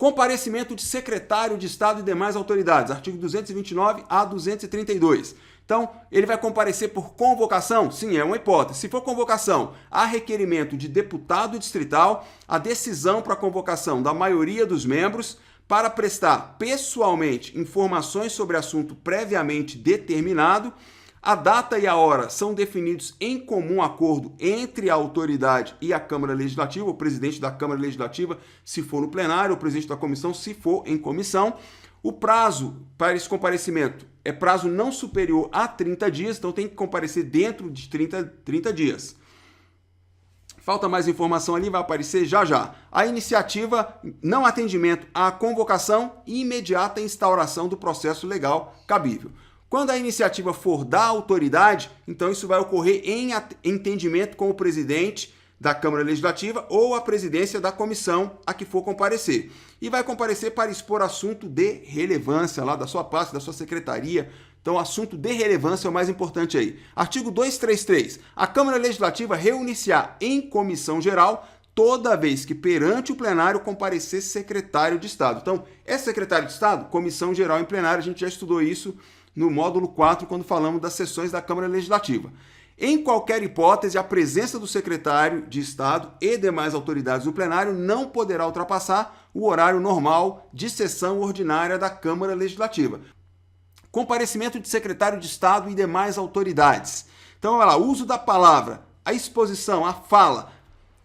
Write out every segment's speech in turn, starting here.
Comparecimento de secretário de Estado e demais autoridades, artigo 229 a 232. Então, ele vai comparecer por convocação? Sim, é uma hipótese. Se for convocação, há requerimento de deputado distrital, a decisão para a convocação da maioria dos membros para prestar pessoalmente informações sobre assunto previamente determinado. A data e a hora são definidos em comum acordo entre a autoridade e a Câmara Legislativa, o presidente da Câmara Legislativa, se for no plenário, o presidente da comissão, se for em comissão. O prazo para esse comparecimento é prazo não superior a 30 dias, então tem que comparecer dentro de 30 dias. Falta mais informação ali, vai aparecer já já. A iniciativa, não atendimento à convocação e imediata instauração do processo legal cabível. Quando a iniciativa for da autoridade, então isso vai ocorrer em entendimento com o presidente da Câmara Legislativa ou a presidência da comissão a que for comparecer. E vai comparecer para expor assunto de relevância lá da sua pasta, da sua secretaria. Então, assunto de relevância é o mais importante aí. Artigo 233. A Câmara Legislativa reunir-se-á em comissão geral toda vez que perante o plenário comparecer secretário de Estado. Então, é secretário de Estado? Comissão geral em plenário, a gente já estudou isso no módulo 4, quando falamos das sessões da Câmara Legislativa. Em qualquer hipótese, a presença do secretário de Estado e demais autoridades no plenário não poderá ultrapassar o horário normal de sessão ordinária da Câmara Legislativa. Comparecimento de secretário de Estado e demais autoridades. Então, olha lá, uso da palavra, a exposição, a fala.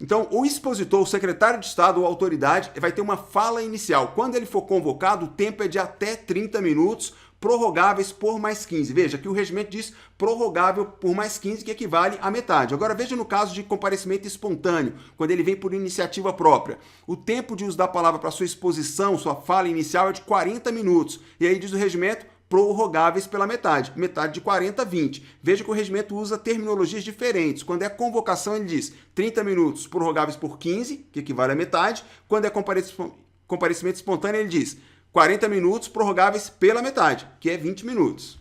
Então, o expositor, o secretário de Estado ou autoridade, vai ter uma fala inicial. Quando ele for convocado, o tempo é de até 30 minutos, prorrogáveis por mais 15. Veja que o regimento diz prorrogável por mais 15, que equivale à metade. Agora veja no caso de comparecimento espontâneo, quando ele vem por iniciativa própria. O tempo de uso da palavra para sua exposição, sua fala inicial é de 40 minutos. E aí diz o regimento prorrogáveis pela metade. Metade de 40, 20. Veja que o regimento usa terminologias diferentes. Quando é convocação, ele diz 30 minutos prorrogáveis por 15, que equivale à metade. Quando é comparecimento espontâneo, ele diz 40 minutos prorrogáveis pela metade, que é 20 minutos.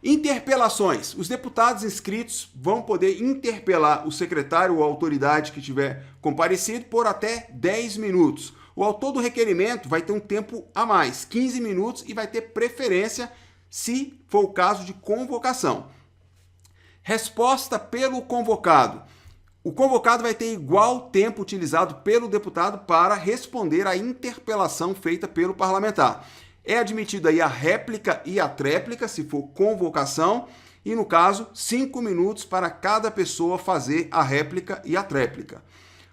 Interpelações. Os deputados inscritos vão poder interpelar o secretário ou a autoridade que tiver comparecido por até 10 minutos. O autor do requerimento vai ter um tempo a mais, 15 minutos, e vai ter preferência se for o caso de convocação. Resposta pelo convocado. O convocado vai ter igual tempo utilizado pelo deputado para responder à interpelação feita pelo parlamentar. É admitido aí a réplica e a tréplica, se for convocação, e no caso, 5 minutos para cada pessoa fazer a réplica e a tréplica.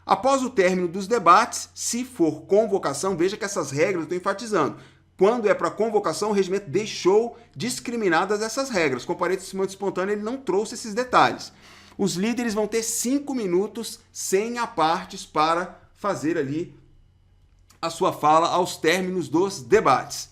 Após o término dos debates, se for convocação, veja que essas regras eu estou enfatizando. Quando é para convocação, o regimento deixou discriminadas essas regras. Comparecimento espontâneo, ele não trouxe esses detalhes. Os líderes vão ter 5 minutos sem apartes para fazer ali a sua fala aos términos dos debates.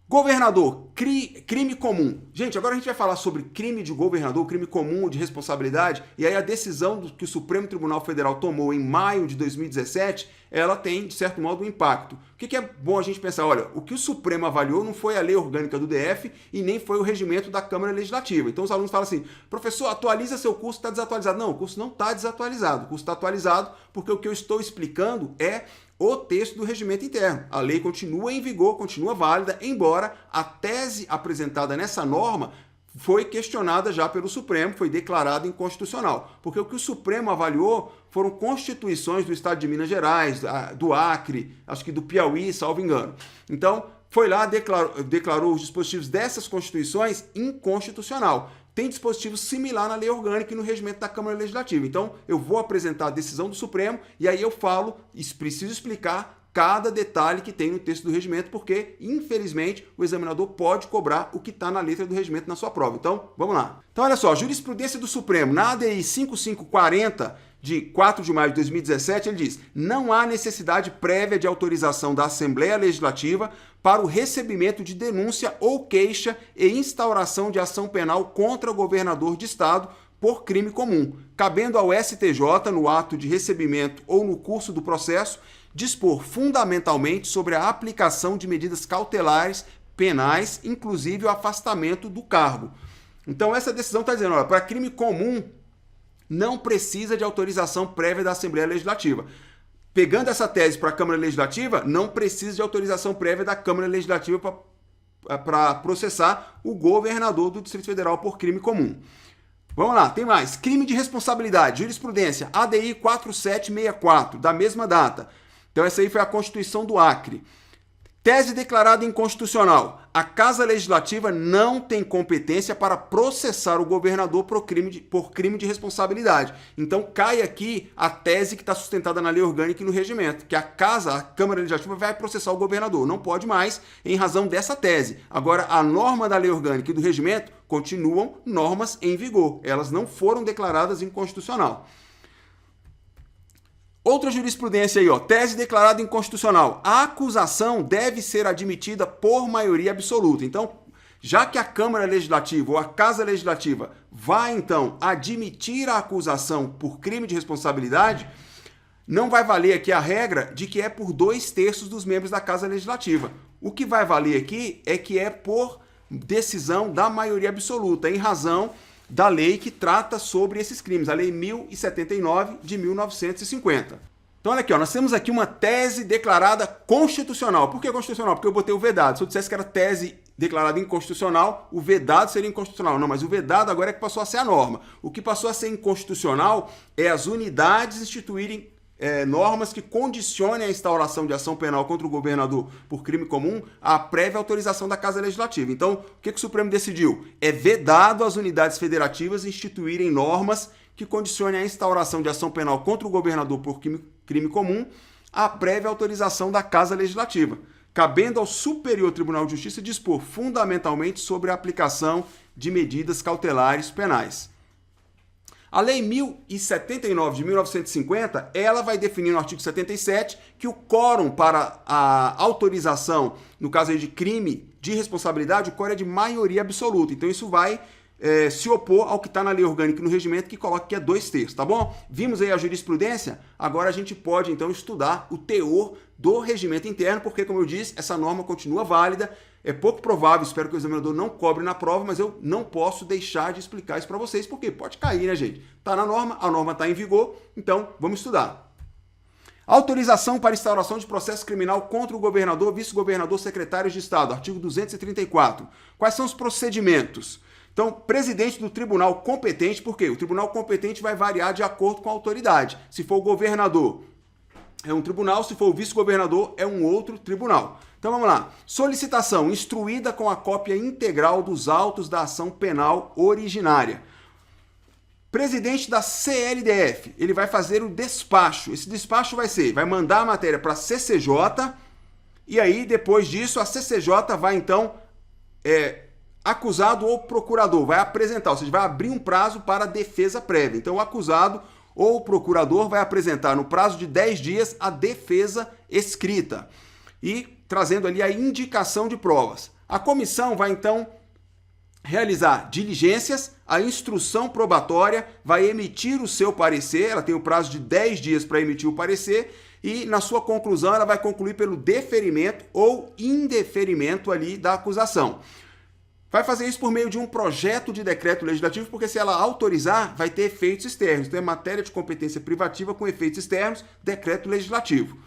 Governador, crime comum. Gente, agora a gente vai falar sobre crime de governador, crime comum de responsabilidade, e aí a decisão que o Supremo Tribunal Federal tomou em maio de 2017, ela tem, de certo modo, um impacto. O que é bom a gente pensar? Olha, o que o Supremo avaliou não foi a lei orgânica do DF e nem foi o regimento da Câmara Legislativa. Então os alunos falam assim, professor, atualiza seu curso, está desatualizado. Não, o curso não está desatualizado. O curso está atualizado porque o que eu estou explicando é o texto do regimento interno. A lei continua em vigor, continua válida, embora a tese apresentada nessa norma foi questionada já pelo Supremo, foi declarada inconstitucional. Porque o que o Supremo avaliou foram constituições do Estado de Minas Gerais, do Acre, acho que do Piauí, salvo engano. Então, foi lá, declarou os dispositivos dessas constituições inconstitucional. Tem dispositivo similar na lei orgânica e no regimento da Câmara Legislativa. Então, eu vou apresentar a decisão do Supremo e aí eu falo, preciso explicar cada detalhe que tem no texto do regimento, porque, infelizmente, o examinador pode cobrar o que está na letra do regimento na sua prova. Então, vamos lá. Então, olha só, jurisprudência do Supremo, na ADI 5540, de 4 de maio de 2017, ele diz: não há necessidade prévia de autorização da Assembleia Legislativa para o recebimento de denúncia ou queixa e instauração de ação penal contra o governador de Estado por crime comum, cabendo ao STJ, no ato de recebimento ou no curso do processo, dispor fundamentalmente sobre a aplicação de medidas cautelares penais, inclusive o afastamento do cargo. Então, essa decisão está dizendo, olha, para crime comum, não precisa de autorização prévia da Assembleia Legislativa. pegando essa tese para a Câmara Legislativa, não precisa de autorização prévia da Câmara Legislativa para processar o governador do Distrito Federal por crime comum. Vamos lá, tem mais. Crime de responsabilidade, jurisprudência, ADI 4764, da mesma data. Então essa aí foi a Constituição do Acre. Tese declarada inconstitucional. A Casa Legislativa não tem competência para processar o governador por crime de responsabilidade. Então cai aqui a tese que está sustentada na lei orgânica e no regimento, que a Câmara Legislativa vai processar o governador. Não pode mais, em razão dessa tese. Agora, a norma da lei orgânica e do regimento continuam normas em vigor. Elas não foram declaradas inconstitucional. Outra jurisprudência aí, ó, tese declarada inconstitucional. A acusação deve ser admitida por maioria absoluta. Então, já que a Câmara Legislativa ou a Casa Legislativa vai, então, admitir a acusação por crime de responsabilidade, não vai valer aqui a regra de que é por 2/3 dos membros da Casa Legislativa. O que vai valer aqui é que é por decisão da maioria absoluta, em razão da lei que trata sobre esses crimes, a Lei 1079 de 1950. Então, olha aqui, ó, nós temos aqui uma tese declarada constitucional. Por que constitucional? Porque eu botei o vedado. Se eu dissesse que era tese declarada inconstitucional, o vedado seria inconstitucional. Não, mas o vedado agora é que passou a ser a norma. O que passou a ser inconstitucional é as unidades instituírem normas que condicionem a instauração de ação penal contra o governador por crime comum à prévia autorização da Casa Legislativa. Então, o que o Supremo decidiu? É vedado às unidades federativas instituírem normas que condicionem a instauração de ação penal contra o governador por crime comum à prévia autorização da Casa Legislativa, cabendo ao Superior Tribunal de Justiça dispor fundamentalmente sobre a aplicação de medidas cautelares penais. A Lei 1079 de 1950, ela vai definir no artigo 77 que o quórum para a autorização, no caso aí de crime de responsabilidade, o quórum é de maioria absoluta. Então isso vai se opor ao que está na lei orgânica e no regimento, que coloca que é 2/3, tá bom? Vimos aí a jurisprudência, agora a gente pode então estudar o teor do regimento interno, porque, como eu disse, essa norma continua válida. É pouco provável, espero que o examinador não cobre na prova, mas eu não posso deixar de explicar isso para vocês, porque pode cair, né, gente? Está na norma, a norma está em vigor, então vamos estudar. Autorização para instauração de processo criminal contra o governador, vice-governador, secretários de Estado, artigo 234. Quais são os procedimentos? Então, presidente do tribunal competente, por quê? O tribunal competente vai variar de acordo com a autoridade. Se for o governador, é um tribunal, se for o vice-governador, é um outro tribunal. Então vamos lá. Solicitação instruída com a cópia integral dos autos da ação penal originária. Presidente da CLDF, ele vai fazer o despacho. Esse despacho vai mandar a matéria para a CCJ, e aí depois disso a CCJ vai então acusado ou procurador vai apresentar, ou seja, vai abrir um prazo para defesa prévia. Então o acusado ou o procurador vai apresentar no prazo de 10 dias a defesa escrita e trazendo ali a indicação de provas. A comissão vai então realizar diligências, a instrução probatória vai emitir o seu parecer, ela tem o prazo de 10 dias para emitir o parecer e na sua conclusão ela vai concluir pelo deferimento ou indeferimento ali da acusação. Vai fazer isso por meio de um projeto de decreto legislativo, porque se ela autorizar, vai ter efeitos externos. Então é matéria de competência privativa com efeitos externos, decreto legislativo.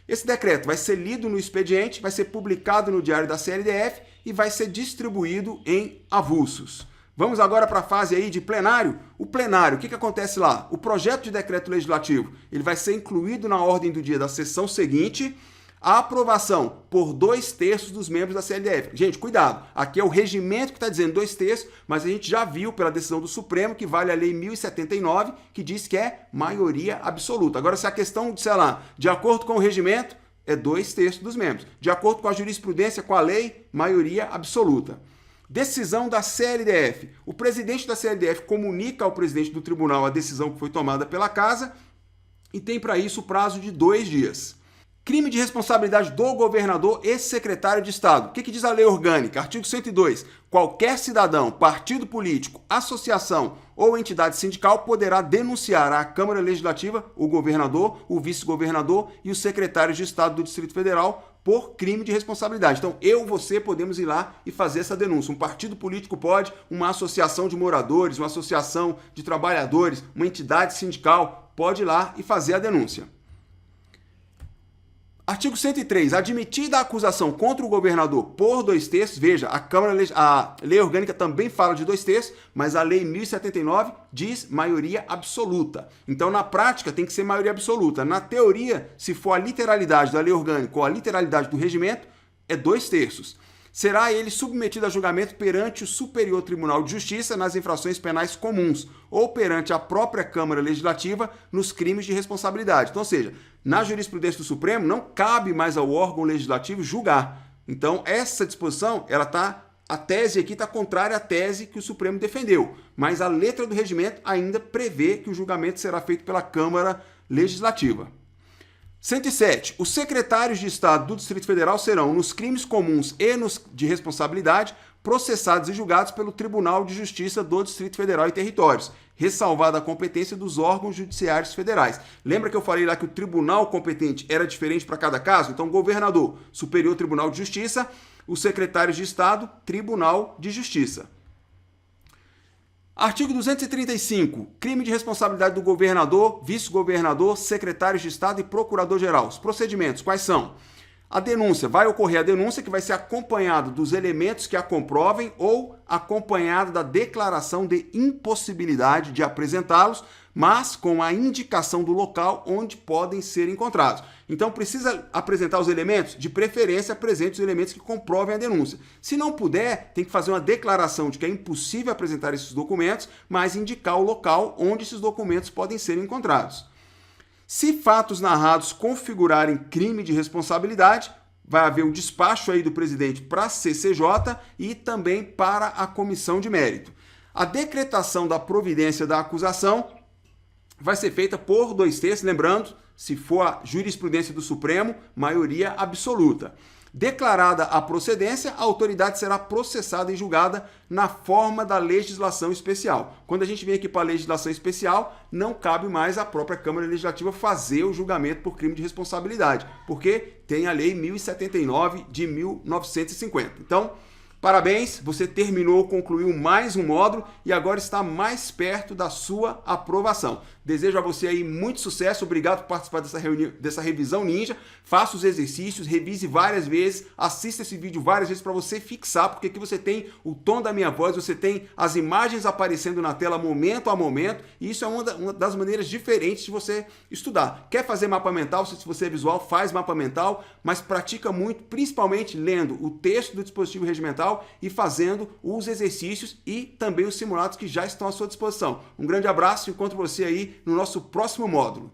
Esse decreto vai ser lido no expediente, vai ser publicado no Diário da CLDF e vai ser distribuído em avulsos. Vamos agora para a fase aí de plenário. O plenário, o que acontece lá? O projeto de decreto legislativo ele vai ser incluído na ordem do dia da sessão seguinte, a aprovação por 2/3 dos membros da CLDF. Gente, cuidado, aqui é o regimento que está dizendo 2/3, mas a gente já viu pela decisão do Supremo que vale a Lei 1079, que diz que é maioria absoluta. Agora, se a questão, sei lá, de acordo com o regimento, é 2/3 dos membros. De acordo com a jurisprudência, com a lei, maioria absoluta. Decisão da CLDF. O presidente da CLDF comunica ao presidente do tribunal a decisão que foi tomada pela Casa e tem para isso o prazo de 2 dias. Crime de responsabilidade do governador e secretário de Estado. O que diz a lei orgânica? Artigo 102. Qualquer cidadão, partido político, associação ou entidade sindical poderá denunciar à Câmara Legislativa o governador, o vice-governador e o secretário de Estado do Distrito Federal por crime de responsabilidade. Então, você podemos ir lá e fazer essa denúncia. Um partido político pode, uma associação de moradores, uma associação de trabalhadores, uma entidade sindical pode ir lá e fazer a denúncia. Artigo 103. Admitida a acusação contra o governador por 2/3, veja, a lei orgânica também fala de 2/3, mas a lei 1079 diz maioria absoluta. Então, na prática, tem que ser maioria absoluta. Na teoria, se for a literalidade da lei orgânica ou a literalidade do regimento, é 2/3. Será ele submetido a julgamento perante o Superior Tribunal de Justiça nas infrações penais comuns ou perante a própria Câmara Legislativa nos crimes de responsabilidade. Então, ou seja, na jurisprudência do Supremo não cabe mais ao órgão legislativo julgar. Então, essa disposição, a tese aqui está contrária à tese que o Supremo defendeu, mas a letra do regimento ainda prevê que o julgamento será feito pela Câmara Legislativa. 107. Os secretários de Estado do Distrito Federal serão, nos crimes comuns e nos de responsabilidade, processados e julgados pelo Tribunal de Justiça do Distrito Federal e Territórios, ressalvada a competência dos órgãos judiciários federais. Lembra que eu falei lá que o tribunal competente era diferente para cada caso? Então, governador, Superior Tribunal de Justiça, os secretários de Estado, Tribunal de Justiça. Artigo 235. Crime de responsabilidade do governador, vice-governador, secretários de Estado e procurador-geral. Os procedimentos, quais são? A denúncia, vai ocorrer a denúncia que vai ser acompanhada dos elementos que a comprovem ou acompanhada da declaração de impossibilidade de apresentá-los, mas com a indicação do local onde podem ser encontrados. Então, precisa apresentar os elementos? De preferência, apresente os elementos que comprovem a denúncia. Se não puder, tem que fazer uma declaração de que é impossível apresentar esses documentos, mas indicar o local onde esses documentos podem ser encontrados. Se fatos narrados configurarem crime de responsabilidade, vai haver um despacho aí do presidente para a CCJ e também para a comissão de mérito. A decretação da providência da acusação vai ser feita por 2/3, lembrando, se for a jurisprudência do Supremo, maioria absoluta. Declarada a procedência, a autoridade será processada e julgada na forma da legislação especial. Quando a gente vem aqui para a legislação especial, não cabe mais à própria Câmara Legislativa fazer o julgamento por crime de responsabilidade, porque tem a Lei 1079 de 1950. Então, parabéns, você concluiu mais um módulo e agora está mais perto da sua aprovação. Desejo a você aí muito sucesso, obrigado por participar dessa revisão ninja. Faça os exercícios, revise várias vezes, assista esse vídeo várias vezes para você fixar, porque aqui você tem o tom da minha voz, você tem as imagens aparecendo na tela momento a momento, e isso é uma das maneiras diferentes de você estudar. Quer fazer mapa mental? Se você é visual, faz mapa mental, mas pratica muito, principalmente lendo o texto do dispositivo regimental e fazendo os exercícios e também os simulados que já estão à sua disposição. Um grande abraço e encontro você aí no nosso próximo módulo.